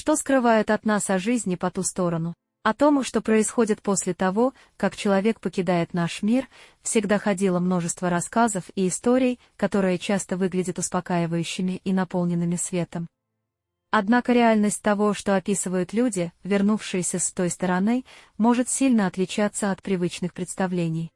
Что скрывают от нас о жизни по ту сторону? О том, что происходит после того, как человек покидает наш мир, всегда ходило множество рассказов и историй, которые часто выглядят успокаивающими и наполненными светом. Однако реальность того, что описывают люди, вернувшиеся с той стороны, может сильно отличаться от привычных представлений.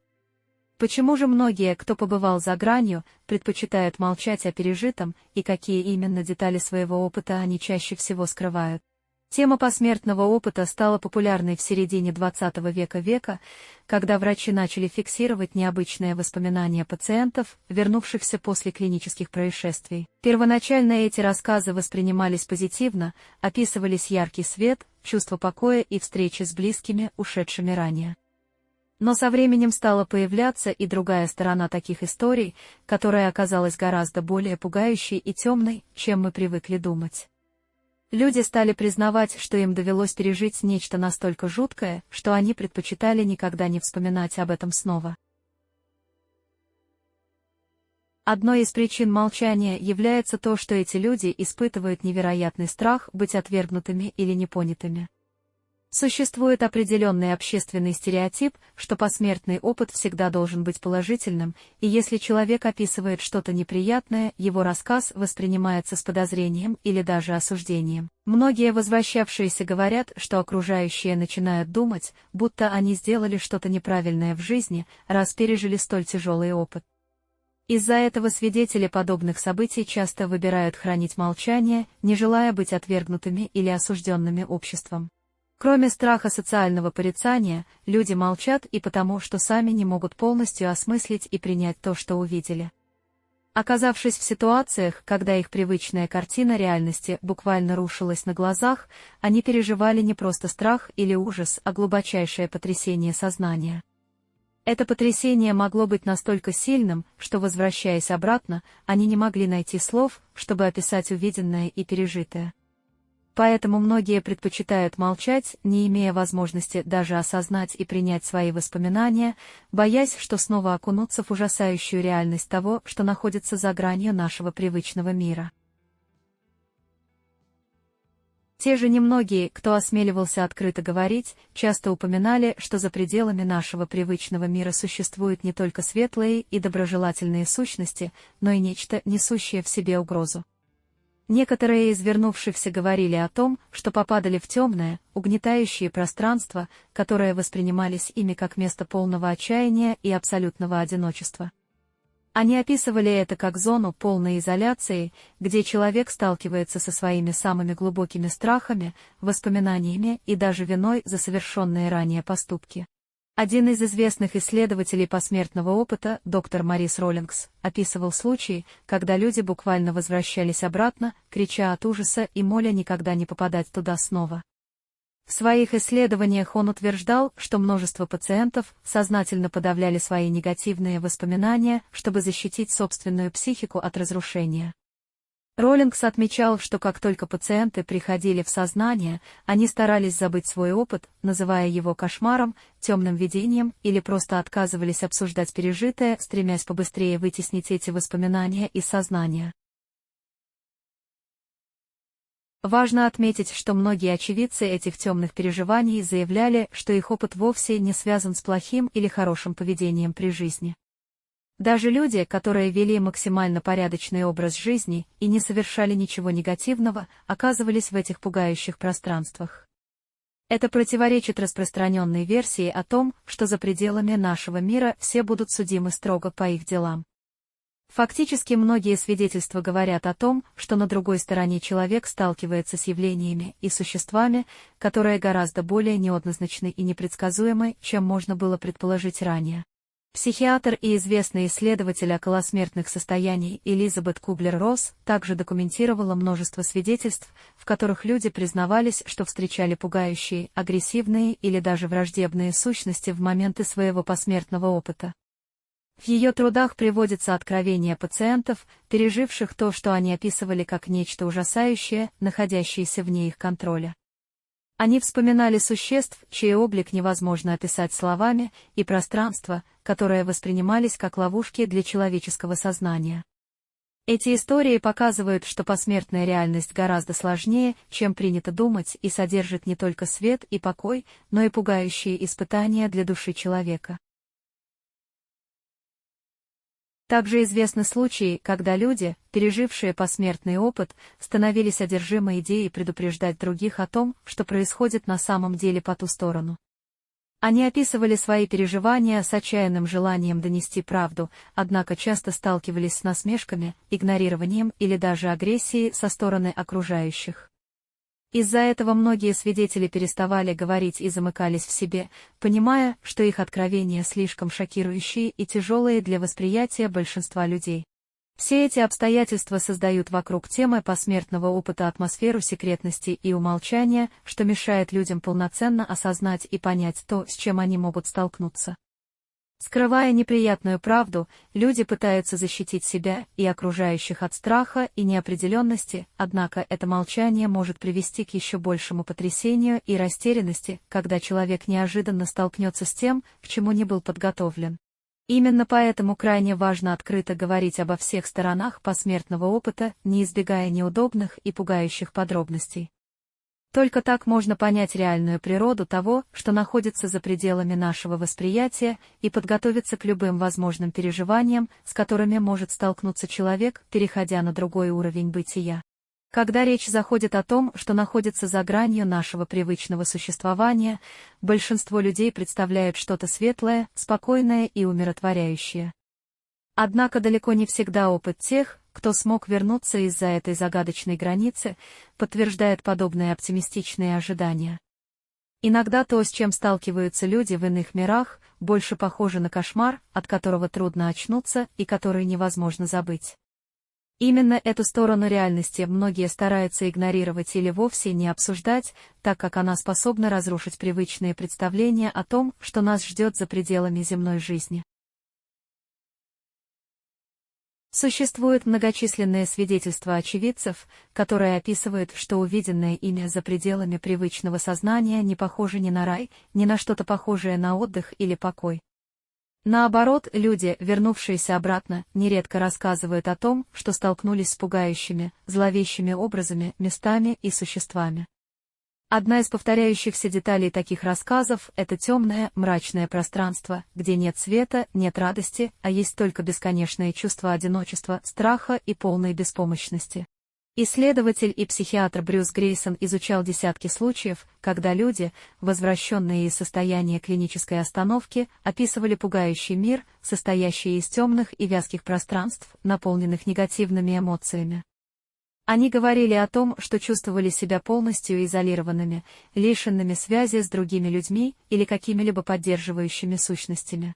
Почему же многие, кто побывал за гранью, предпочитают молчать о пережитом, и какие именно детали своего опыта они чаще всего скрывают? Тема посмертного опыта стала популярной в середине XX века, когда врачи начали фиксировать необычные воспоминания пациентов, вернувшихся после клинических происшествий. Первоначально эти рассказы воспринимались позитивно, описывались яркий свет, чувство покоя и встречи с близкими, ушедшими ранее. Но со временем стала появляться и другая сторона таких историй, которая оказалась гораздо более пугающей и темной, чем мы привыкли думать. Люди стали признавать, что им довелось пережить нечто настолько жуткое, что они предпочитали никогда не вспоминать об этом снова. Одной из причин молчания является то, что эти люди испытывают невероятный страх быть отвергнутыми или непонятыми. Существует определенный общественный стереотип, что посмертный опыт всегда должен быть положительным, и если человек описывает что-то неприятное, его рассказ воспринимается с подозрением или даже осуждением. Многие возвращавшиеся говорят, что окружающие начинают думать, будто они сделали что-то неправильное в жизни, раз пережили столь тяжелый опыт. Из-за этого свидетели подобных событий часто выбирают хранить молчание, не желая быть отвергнутыми или осужденными обществом. Кроме страха социального порицания, люди молчат и потому, что сами не могут полностью осмыслить и принять то, что увидели. Оказавшись в ситуациях, когда их привычная картина реальности буквально рушилась на глазах, они переживали не просто страх или ужас, а глубочайшее потрясение сознания. Это потрясение могло быть настолько сильным, что, возвращаясь обратно, они не могли найти слов, чтобы описать увиденное и пережитое. Поэтому многие предпочитают молчать, не имея возможности даже осознать и принять свои воспоминания, боясь, что снова окунутся в ужасающую реальность того, что находится за гранью нашего привычного мира. Те же немногие, кто осмеливался открыто говорить, часто упоминали, что за пределами нашего привычного мира существуют не только светлые и доброжелательные сущности, но и нечто, несущее в себе угрозу. Некоторые из вернувшихся говорили о том, что попадали в темное, угнетающее пространство, которое воспринимались ими как место полного отчаяния и абсолютного одиночества. Они описывали это как зону полной изоляции, где человек сталкивается со своими самыми глубокими страхами, воспоминаниями и даже виной за совершенные ранее поступки. Один из известных исследователей посмертного опыта, доктор Морис Роллингс, описывал случаи, когда люди буквально возвращались обратно, крича от ужаса и моля никогда не попадать туда снова. В своих исследованиях он утверждал, что множество пациентов сознательно подавляли свои негативные воспоминания, чтобы защитить собственную психику от разрушения. Роллингс отмечал, что как только пациенты приходили в сознание, они старались забыть свой опыт, называя его кошмаром, темным видением или просто отказывались обсуждать пережитое, стремясь побыстрее вытеснить эти воспоминания из сознания. Важно отметить, что многие очевидцы этих темных переживаний заявляли, что их опыт вовсе не связан с плохим или хорошим поведением при жизни. Даже люди, которые вели максимально порядочный образ жизни и не совершали ничего негативного, оказывались в этих пугающих пространствах. Это противоречит распространенной версии о том, что за пределами нашего мира все будут судимы строго по их делам. Фактически многие свидетельства говорят о том, что на другой стороне человек сталкивается с явлениями и существами, которые гораздо более неоднозначны и непредсказуемы, чем можно было предположить ранее. Психиатр и известный исследователь околосмертных состояний Элизабет Кублер-Росс также документировала множество свидетельств, в которых люди признавались, что встречали пугающие, агрессивные или даже враждебные сущности в моменты своего посмертного опыта. В ее трудах приводится откровение пациентов, переживших то, что они описывали как нечто ужасающее, находящееся вне их контроля. Они вспоминали существ, чей облик невозможно описать словами, и пространства, которые воспринимались как ловушки для человеческого сознания. Эти истории показывают, что посмертная реальность гораздо сложнее, чем принято думать, и содержит не только свет и покой, но и пугающие испытания для души человека. Также известны случаи, когда люди, пережившие посмертный опыт, становились одержимы идеей предупреждать других о том, что происходит на самом деле по ту сторону. Они описывали свои переживания с отчаянным желанием донести правду, однако часто сталкивались с насмешками, игнорированием или даже агрессией со стороны окружающих. Из-за этого многие свидетели переставали говорить и замыкались в себе, понимая, что их откровения слишком шокирующие и тяжелые для восприятия большинства людей. Все эти обстоятельства создают вокруг темы посмертного опыта атмосферу секретности и умолчания, что мешает людям полноценно осознать и понять то, с чем они могут столкнуться. Скрывая неприятную правду, люди пытаются защитить себя и окружающих от страха и неопределенности, однако это молчание может привести к еще большему потрясению и растерянности, когда человек неожиданно столкнется с тем, к чему не был подготовлен. Именно поэтому крайне важно открыто говорить обо всех сторонах посмертного опыта, не избегая неудобных и пугающих подробностей. Только так можно понять реальную природу того, что находится за пределами нашего восприятия, и подготовиться к любым возможным переживаниям, с которыми может столкнуться человек, переходя на другой уровень бытия. Когда речь заходит о том, что находится за гранью нашего привычного существования, большинство людей представляют что-то светлое, спокойное и умиротворяющее. Однако далеко не всегда опыт тех, кто смог вернуться из-за этой загадочной границы, подтверждает подобные оптимистичные ожидания. Иногда то, с чем сталкиваются люди в иных мирах, больше похоже на кошмар, от которого трудно очнуться и который невозможно забыть. Именно эту сторону реальности многие стараются игнорировать или вовсе не обсуждать, так как она способна разрушить привычные представления о том, что нас ждет за пределами земной жизни. Существуют многочисленные свидетельства очевидцев, которые описывают, что увиденное ими за пределами привычного сознания не похоже ни на рай, ни на что-то похожее на отдых или покой. Наоборот, люди, вернувшиеся обратно, нередко рассказывают о том, что столкнулись с пугающими, зловещими образами, местами и существами. Одна из повторяющихся деталей таких рассказов – это темное, мрачное пространство, где нет света, нет радости, а есть только бесконечное чувство одиночества, страха и полной беспомощности. Исследователь и психиатр Брюс Грейсон изучал десятки случаев, когда люди, возвращенные из состояния клинической остановки, описывали пугающий мир, состоящий из темных и вязких пространств, наполненных негативными эмоциями. Они говорили о том, что чувствовали себя полностью изолированными, лишенными связи с другими людьми или какими-либо поддерживающими сущностями.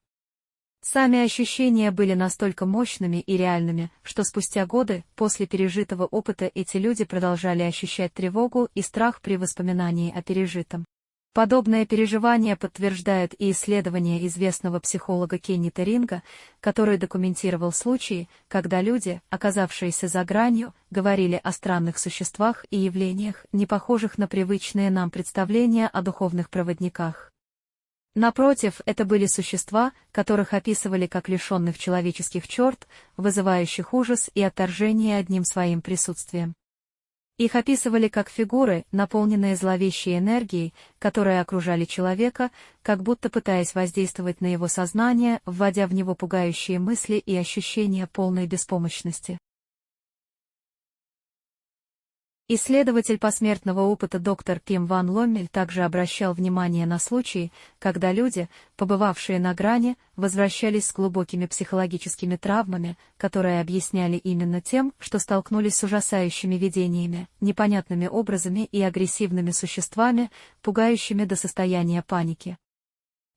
Сами ощущения были настолько мощными и реальными, что спустя годы, после пережитого опыта, эти люди продолжали ощущать тревогу и страх при воспоминании о пережитом. Подобное переживание подтверждают и исследования известного психолога Кеннита Ринга, который документировал случаи, когда люди, оказавшиеся за гранью, говорили о странных существах и явлениях, не похожих на привычные нам представления о духовных проводниках. Напротив, это были существа, которых описывали как лишенных человеческих черт, вызывающих ужас и отторжение одним своим присутствием. Их описывали как фигуры, наполненные зловещей энергией, которые окружали человека, как будто пытаясь воздействовать на его сознание, вводя в него пугающие мысли и ощущения полной беспомощности. Исследователь посмертного опыта доктор Пим Ван Ломмель также обращал внимание на случаи, когда люди, побывавшие на грани, возвращались с глубокими психологическими травмами, которые объясняли именно тем, что столкнулись с ужасающими видениями, непонятными образами и агрессивными существами, пугающими до состояния паники.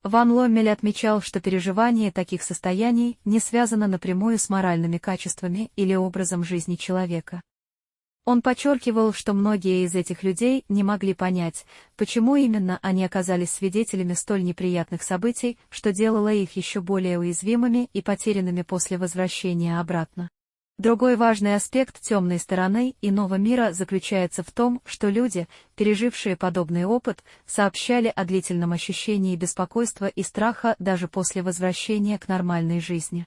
Ван Ломмель отмечал, что переживание таких состояний не связано напрямую с моральными качествами или образом жизни человека. Он подчеркивал, что многие из этих людей не могли понять, почему именно они оказались свидетелями столь неприятных событий, что делало их еще более уязвимыми и потерянными после возвращения обратно. Другой важный аспект темной стороны иного мира заключается в том, что люди, пережившие подобный опыт, сообщали о длительном ощущении беспокойства и страха даже после возвращения к нормальной жизни.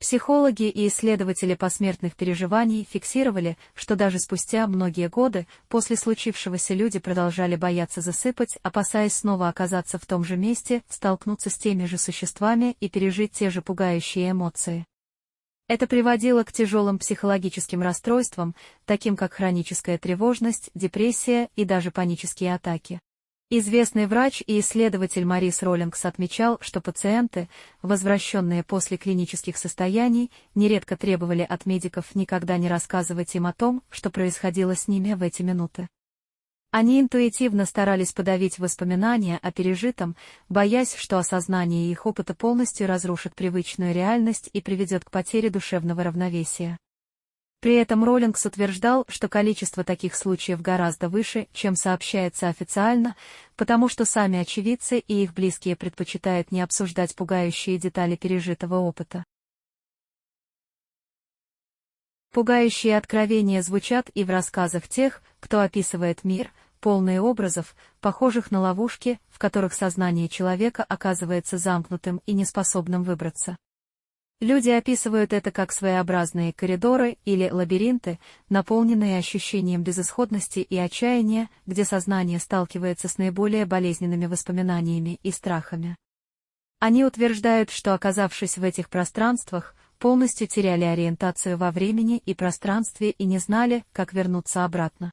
Психологи и исследователи посмертных переживаний фиксировали, что даже спустя многие годы после случившегося люди продолжали бояться засыпать, опасаясь снова оказаться в том же месте, столкнуться с теми же существами и пережить те же пугающие эмоции. Это приводило к тяжелым психологическим расстройствам, таким как хроническая тревожность, депрессия и даже панические атаки. Известный врач и исследователь Морис Роллингс отмечал, что пациенты, возвращенные после клинических состояний, нередко требовали от медиков никогда не рассказывать им о том, что происходило с ними в эти минуты. Они интуитивно старались подавить воспоминания о пережитом, боясь, что осознание их опыта полностью разрушит привычную реальность и приведет к потере душевного равновесия. При этом Роллингс утверждал, что количество таких случаев гораздо выше, чем сообщается официально, потому что сами очевидцы и их близкие предпочитают не обсуждать пугающие детали пережитого опыта. Пугающие откровения звучат и в рассказах тех, кто описывает мир, полные образов, похожих на ловушки, в которых сознание человека оказывается замкнутым и неспособным выбраться. Люди описывают это как своеобразные коридоры или лабиринты, наполненные ощущением безысходности и отчаяния, где сознание сталкивается с наиболее болезненными воспоминаниями и страхами. Они утверждают, что, оказавшись в этих пространствах, полностью теряли ориентацию во времени и пространстве и не знали, как вернуться обратно.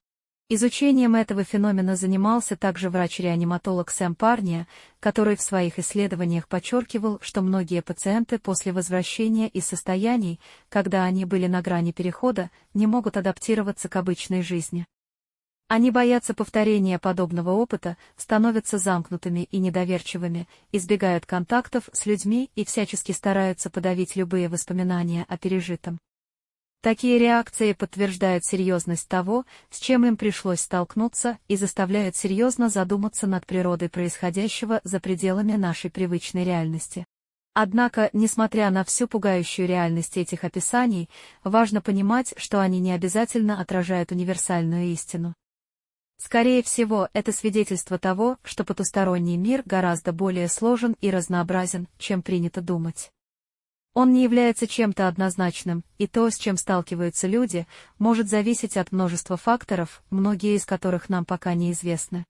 Изучением этого феномена занимался также врач-реаниматолог Сэм Парния, который в своих исследованиях подчеркивал, что многие пациенты после возвращения из состояний, когда они были на грани перехода, не могут адаптироваться к обычной жизни. Они боятся повторения подобного опыта, становятся замкнутыми и недоверчивыми, избегают контактов с людьми и всячески стараются подавить любые воспоминания о пережитом. Такие реакции подтверждают серьезность того, с чем им пришлось столкнуться, и заставляют серьезно задуматься над природой происходящего за пределами нашей привычной реальности. Однако, несмотря на всю пугающую реальность этих описаний, важно понимать, что они не обязательно отражают универсальную истину. Скорее всего, это свидетельство того, что потусторонний мир гораздо более сложен и разнообразен, чем принято думать. Он не является чем-то однозначным, и то, с чем сталкиваются люди, может зависеть от множества факторов, многие из которых нам пока неизвестны.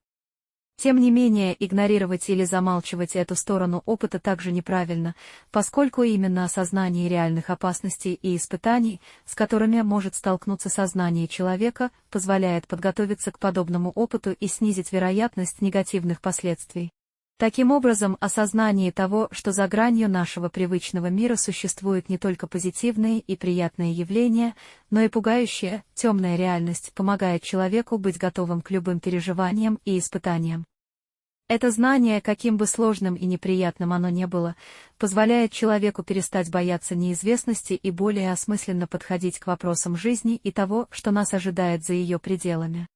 Тем не менее, игнорировать или замалчивать эту сторону опыта также неправильно, поскольку именно осознание реальных опасностей и испытаний, с которыми может столкнуться сознание человека, позволяет подготовиться к подобному опыту и снизить вероятность негативных последствий. Таким образом, осознание того, что за гранью нашего привычного мира существуют не только позитивные и приятные явления, но и пугающая, темная реальность, помогает человеку быть готовым к любым переживаниям и испытаниям. Это знание, каким бы сложным и неприятным оно ни было, позволяет человеку перестать бояться неизвестности и более осмысленно подходить к вопросам жизни и того, что нас ожидает за ее пределами.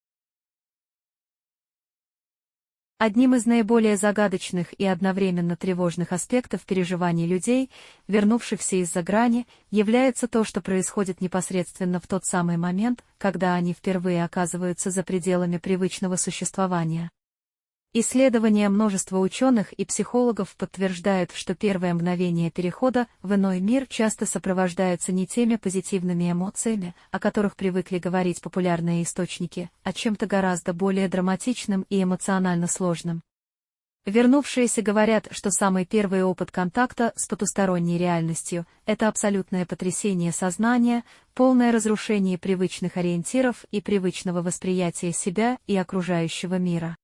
Одним из наиболее загадочных и одновременно тревожных аспектов переживаний людей, вернувшихся из-за грани, является то, что происходит непосредственно в тот самый момент, когда они впервые оказываются за пределами привычного существования. Исследования множества ученых и психологов подтверждают, что первые мгновения перехода в иной мир часто сопровождаются не теми позитивными эмоциями, о которых привыкли говорить популярные источники, а чем-то гораздо более драматичным и эмоционально сложным. Вернувшиеся говорят, что самый первый опыт контакта с потусторонней реальностью – это абсолютное потрясение сознания, полное разрушение привычных ориентиров и привычного восприятия себя и окружающего мира.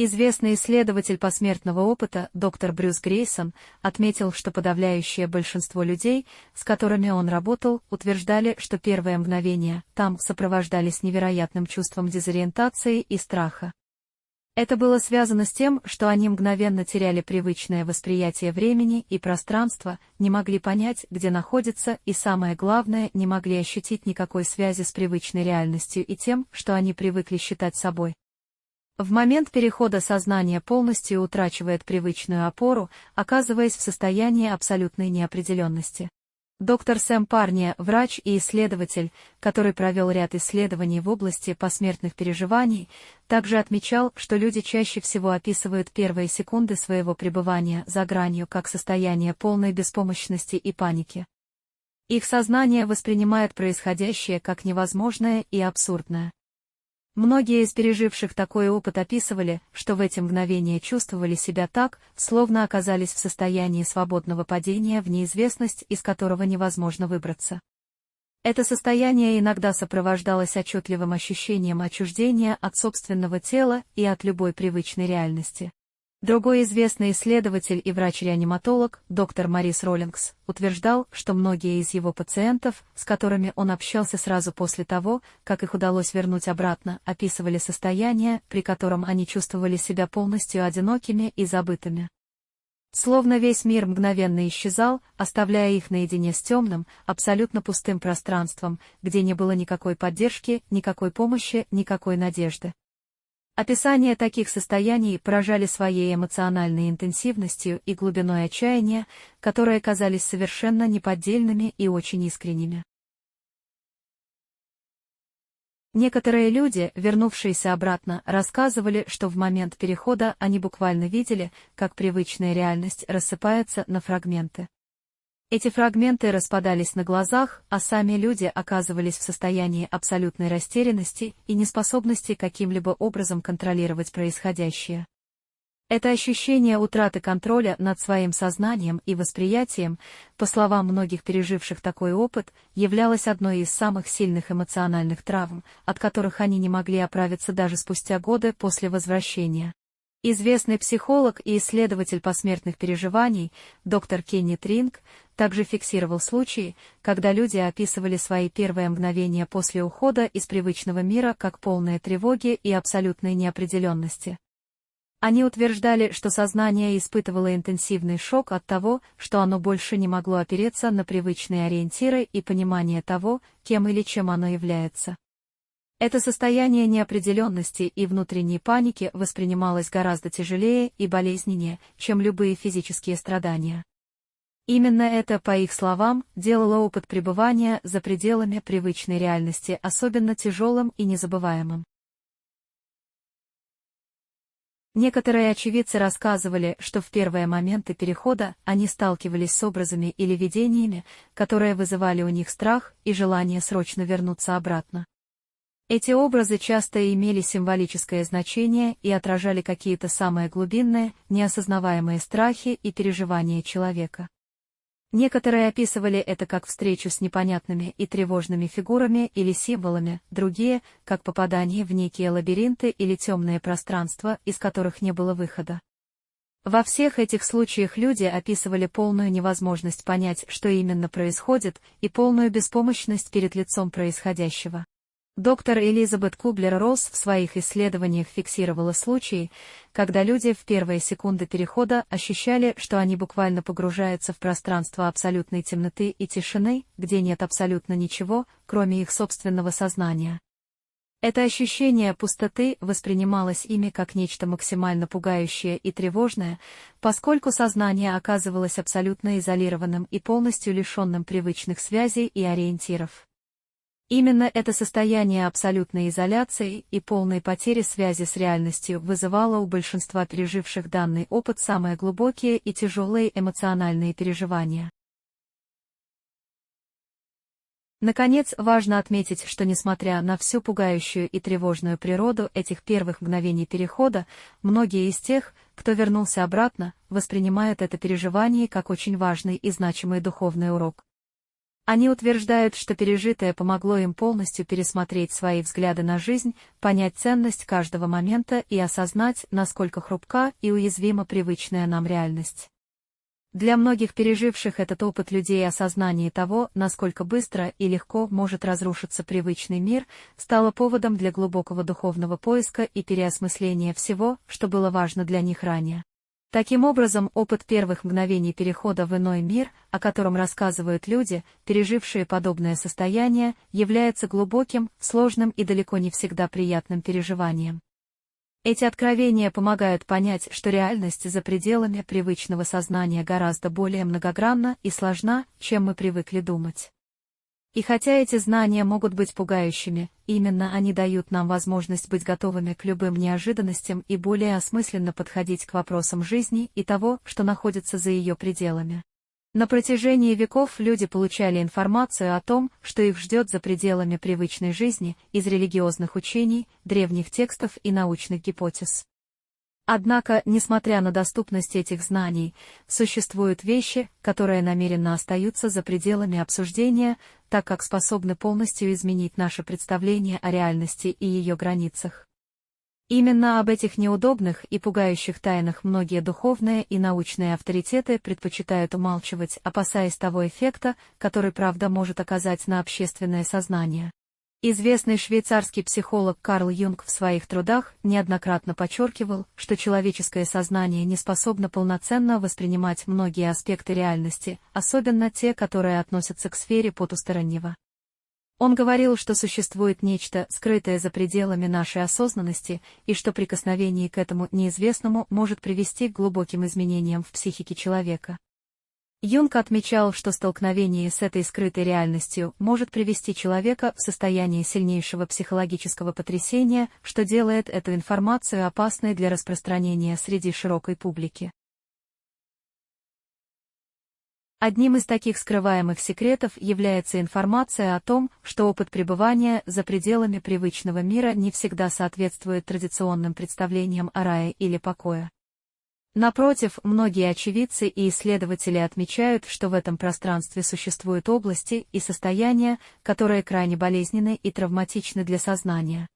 Известный исследователь посмертного опыта доктор Брюс Грейсон отметил, что подавляющее большинство людей, с которыми он работал, утверждали, что первые мгновения там сопровождались невероятным чувством дезориентации и страха. Это было связано с тем, что они мгновенно теряли привычное восприятие времени и пространства, не могли понять, где находятся, и самое главное, не могли ощутить никакой связи с привычной реальностью и тем, что они привыкли считать собой. В момент перехода сознание полностью утрачивает привычную опору, оказываясь в состоянии абсолютной неопределенности. Доктор Сэм Парния, врач и исследователь, который провел ряд исследований в области посмертных переживаний, также отмечал, что люди чаще всего описывают первые секунды своего пребывания за гранью как состояние полной беспомощности и паники. Их сознание воспринимает происходящее как невозможное и абсурдное. Многие из переживших такой опыт описывали, что в эти мгновения чувствовали себя так, словно оказались в состоянии свободного падения в неизвестность, из которого невозможно выбраться. Это состояние иногда сопровождалось отчетливым ощущением отчуждения от собственного тела и от любой привычной реальности. Другой известный исследователь и врач-реаниматолог, доктор Морис Роллингс, утверждал, что многие из его пациентов, с которыми он общался сразу после того, как их удалось вернуть обратно, описывали состояние, при котором они чувствовали себя полностью одинокими и забытыми. Словно весь мир мгновенно исчезал, оставляя их наедине с темным, абсолютно пустым пространством, где не было никакой поддержки, никакой помощи, никакой надежды. Описания таких состояний поражали своей эмоциональной интенсивностью и глубиной отчаяния, которые казались совершенно неподдельными и очень искренними. Некоторые люди, вернувшиеся обратно, рассказывали, что в момент перехода они буквально видели, как привычная реальность рассыпается на фрагменты. Эти фрагменты распадались на глазах, а сами люди оказывались в состоянии абсолютной растерянности и неспособности каким-либо образом контролировать происходящее. Это ощущение утраты контроля над своим сознанием и восприятием, по словам многих переживших такой опыт, являлось одной из самых сильных эмоциональных травм, от которых они не могли оправиться даже спустя годы после возвращения. Известный психолог и исследователь посмертных переживаний, доктор Кеннет Ринг, также фиксировал случаи, когда люди описывали свои первые мгновения после ухода из привычного мира как полные тревоги и абсолютной неопределенности. Они утверждали, что сознание испытывало интенсивный шок от того, что оно больше не могло опереться на привычные ориентиры и понимание того, кем или чем оно является. Это состояние неопределенности и внутренней паники воспринималось гораздо тяжелее и болезненнее, чем любые физические страдания. Именно это, по их словам, делало опыт пребывания за пределами привычной реальности особенно тяжелым и незабываемым. Некоторые очевидцы рассказывали, что в первые моменты перехода они сталкивались с образами или видениями, которые вызывали у них страх и желание срочно вернуться обратно. Эти образы часто имели символическое значение и отражали какие-то самые глубинные, неосознаваемые страхи и переживания человека. Некоторые описывали это как встречу с непонятными и тревожными фигурами или символами, другие — как попадание в некие лабиринты или темные пространства, из которых не было выхода. Во всех этих случаях люди описывали полную невозможность понять, что именно происходит, и полную беспомощность перед лицом происходящего. Доктор Элизабет Кублер-Росс в своих исследованиях фиксировала случаи, когда люди в первые секунды перехода ощущали, что они буквально погружаются в пространство абсолютной темноты и тишины, где нет абсолютно ничего, кроме их собственного сознания. Это ощущение пустоты воспринималось ими как нечто максимально пугающее и тревожное, поскольку сознание оказывалось абсолютно изолированным и полностью лишенным привычных связей и ориентиров. Именно это состояние абсолютной изоляции и полной потери связи с реальностью вызывало у большинства переживших данный опыт самые глубокие и тяжелые эмоциональные переживания. Наконец, важно отметить, что несмотря на всю пугающую и тревожную природу этих первых мгновений перехода, многие из тех, кто вернулся обратно, воспринимают это переживание как очень важный и значимый духовный урок. Они утверждают, что пережитое помогло им полностью пересмотреть свои взгляды на жизнь, понять ценность каждого момента и осознать, насколько хрупка и уязвима привычная нам реальность. Для многих переживших этот опыт людей осознание того, насколько быстро и легко может разрушиться привычный мир, стало поводом для глубокого духовного поиска и переосмысления всего, что было важно для них ранее. Таким образом, опыт первых мгновений перехода в иной мир, о котором рассказывают люди, пережившие подобное состояние, является глубоким, сложным и далеко не всегда приятным переживанием. Эти откровения помогают понять, что реальность за пределами привычного сознания гораздо более многогранна и сложна, чем мы привыкли думать. И хотя эти знания могут быть пугающими, именно они дают нам возможность быть готовыми к любым неожиданностям и более осмысленно подходить к вопросам жизни и того, что находится за ее пределами. На протяжении веков люди получали информацию о том, что их ждет за пределами привычной жизни, из религиозных учений, древних текстов и научных гипотез. Однако, несмотря на доступность этих знаний, существуют вещи, которые намеренно остаются за пределами обсуждения, так как способны полностью изменить наше представление о реальности и ее границах. Именно об этих неудобных и пугающих тайнах многие духовные и научные авторитеты предпочитают умалчивать, опасаясь того эффекта, который правда может оказать на общественное сознание. Известный швейцарский психолог Карл Юнг в своих трудах неоднократно подчеркивал, что человеческое сознание не способно полноценно воспринимать многие аспекты реальности, особенно те, которые относятся к сфере потустороннего. Он говорил, что существует нечто, скрытое за пределами нашей осознанности, и что прикосновение к этому неизвестному может привести к глубоким изменениям в психике человека. Юнг отмечал, что столкновение с этой скрытой реальностью может привести человека в состояние сильнейшего психологического потрясения, что делает эту информацию опасной для распространения среди широкой публики. Одним из таких скрываемых секретов является информация о том, что опыт пребывания за пределами привычного мира не всегда соответствует традиционным представлениям о рае или покое. Напротив, многие очевидцы и исследователи отмечают, что в этом пространстве существуют области и состояния, которые крайне болезненны и травматичны для сознания.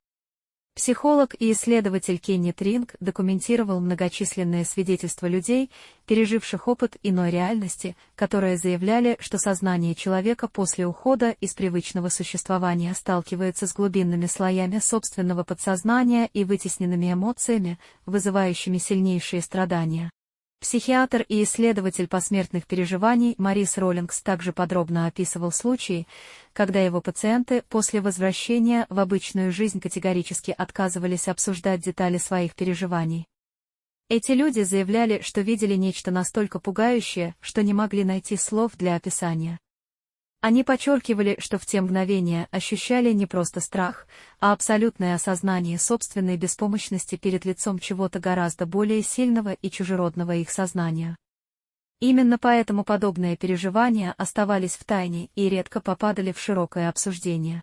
Психолог и исследователь Кеннет Ринг документировал многочисленные свидетельства людей, переживших опыт иной реальности, которые заявляли, что сознание человека после ухода из привычного существования сталкивается с глубинными слоями собственного подсознания и вытесненными эмоциями, вызывающими сильнейшие страдания. Психиатр и исследователь посмертных переживаний Морис Роллингс также подробно описывал случаи, когда его пациенты после возвращения в обычную жизнь категорически отказывались обсуждать детали своих переживаний. Эти люди заявляли, что видели нечто настолько пугающее, что не могли найти слов для описания. Они подчеркивали, что в те мгновения ощущали не просто страх, а абсолютное осознание собственной беспомощности перед лицом чего-то гораздо более сильного и чужеродного их сознания. Именно поэтому подобные переживания оставались в тайне и редко попадали в широкое обсуждение.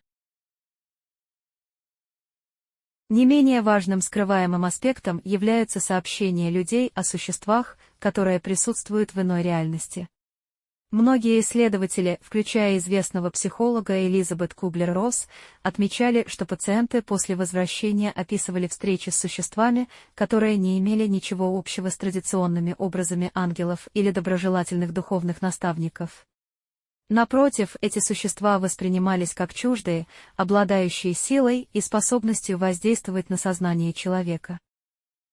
Не менее важным скрываемым аспектом являются сообщения людей о существах, которые присутствуют в иной реальности. Многие исследователи, включая известного психолога Элизабет Кублер-Росс, отмечали, что пациенты после возвращения описывали встречи с существами, которые не имели ничего общего с традиционными образами ангелов или доброжелательных духовных наставников. Напротив, эти существа воспринимались как чуждые, обладающие силой и способностью воздействовать на сознание человека.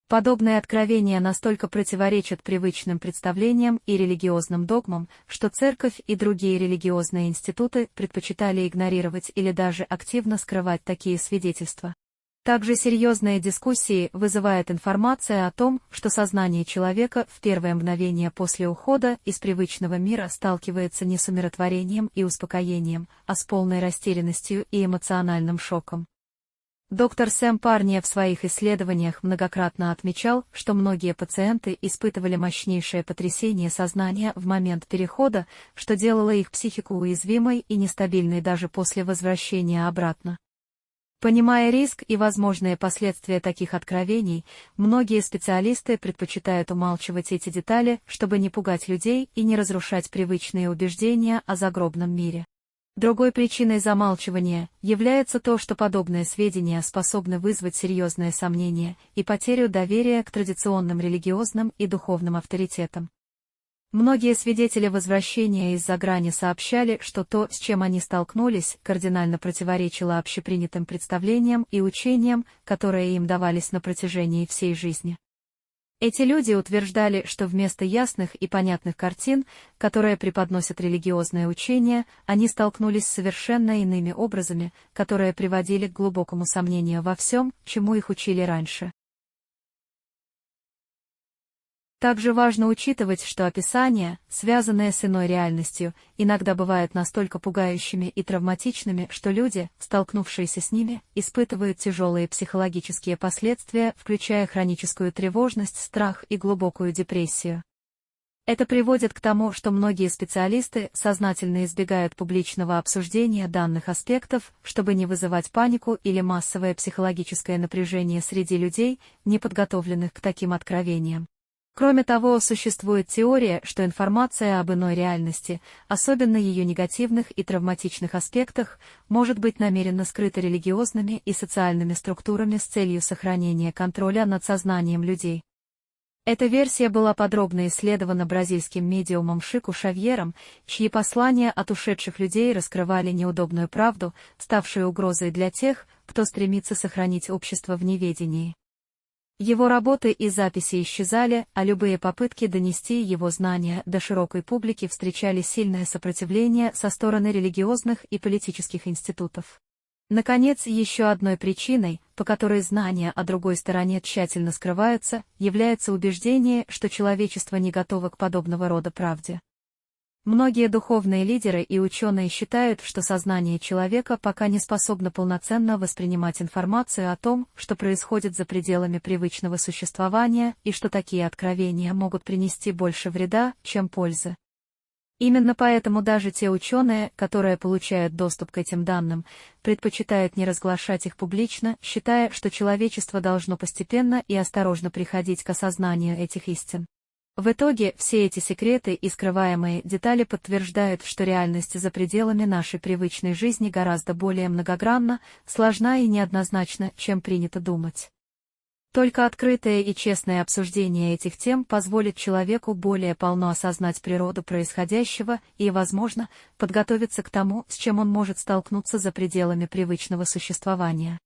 Подобные откровения настолько противоречат привычным представлениям и религиозным догмам, что церковь и другие религиозные институты предпочитали игнорировать или даже активно скрывать такие свидетельства. Также серьезные дискуссии вызывает информация о том, что сознание человека в первое мгновение после ухода из привычного мира сталкивается не с умиротворением и успокоением, а с полной растерянностью и эмоциональным шоком. Доктор Сэм Парни в своих исследованиях многократно отмечал, что многие пациенты испытывали мощнейшее потрясение сознания в момент перехода, что делало их психику уязвимой и нестабильной даже после возвращения обратно. Понимая риск и возможные последствия таких откровений, многие специалисты предпочитают умалчивать эти детали, чтобы не пугать людей и не разрушать привычные убеждения о загробном мире. Другой причиной замалчивания является то, что подобные сведения способны вызвать серьезные сомнения и потерю доверия к традиционным религиозным и духовным авторитетам. Многие свидетели возвращения из-за грани сообщали, что то, с чем они столкнулись, кардинально противоречило общепринятым представлениям и учениям, которые им давались на протяжении всей жизни. Эти люди утверждали, что вместо ясных и понятных картин, которые преподносят религиозные учения, они столкнулись с совершенно иными образами, которые приводили к глубокому сомнению во всем, чему их учили раньше. Также важно учитывать, что описания, связанные с иной реальностью, иногда бывают настолько пугающими и травматичными, что люди, столкнувшиеся с ними, испытывают тяжелые психологические последствия, включая хроническую тревожность, страх и глубокую депрессию. Это приводит к тому, что многие специалисты сознательно избегают публичного обсуждения данных аспектов, чтобы не вызывать панику или массовое психологическое напряжение среди людей, не подготовленных к таким откровениям. Кроме того, существует теория, что информация об иной реальности, особенно ее негативных и травматичных аспектах, может быть намеренно скрыта религиозными и социальными структурами с целью сохранения контроля над сознанием людей. Эта версия была подробно исследована бразильским медиумом Шику Шавьером, чьи послания от ушедших людей раскрывали неудобную правду, ставшую угрозой для тех, кто стремится сохранить общество в неведении. Его работы и записи исчезали, а любые попытки донести его знания до широкой публики встречали сильное сопротивление со стороны религиозных и политических институтов. Наконец, еще одной причиной, по которой знания о другой стороне тщательно скрываются, является убеждение, что человечество не готово к подобного рода правде. Многие духовные лидеры и ученые считают, что сознание человека пока не способно полноценно воспринимать информацию о том, что происходит за пределами привычного существования, и что такие откровения могут принести больше вреда, чем пользы. Именно поэтому даже те ученые, которые получают доступ к этим данным, предпочитают не разглашать их публично, считая, что человечество должно постепенно и осторожно приходить к осознанию этих истин. В итоге, все эти секреты и скрываемые детали подтверждают, что реальность за пределами нашей привычной жизни гораздо более многогранна, сложна и неоднозначна, чем принято думать. Только открытое и честное обсуждение этих тем позволит человеку более полно осознать природу происходящего и, возможно, подготовиться к тому, с чем он может столкнуться за пределами привычного существования.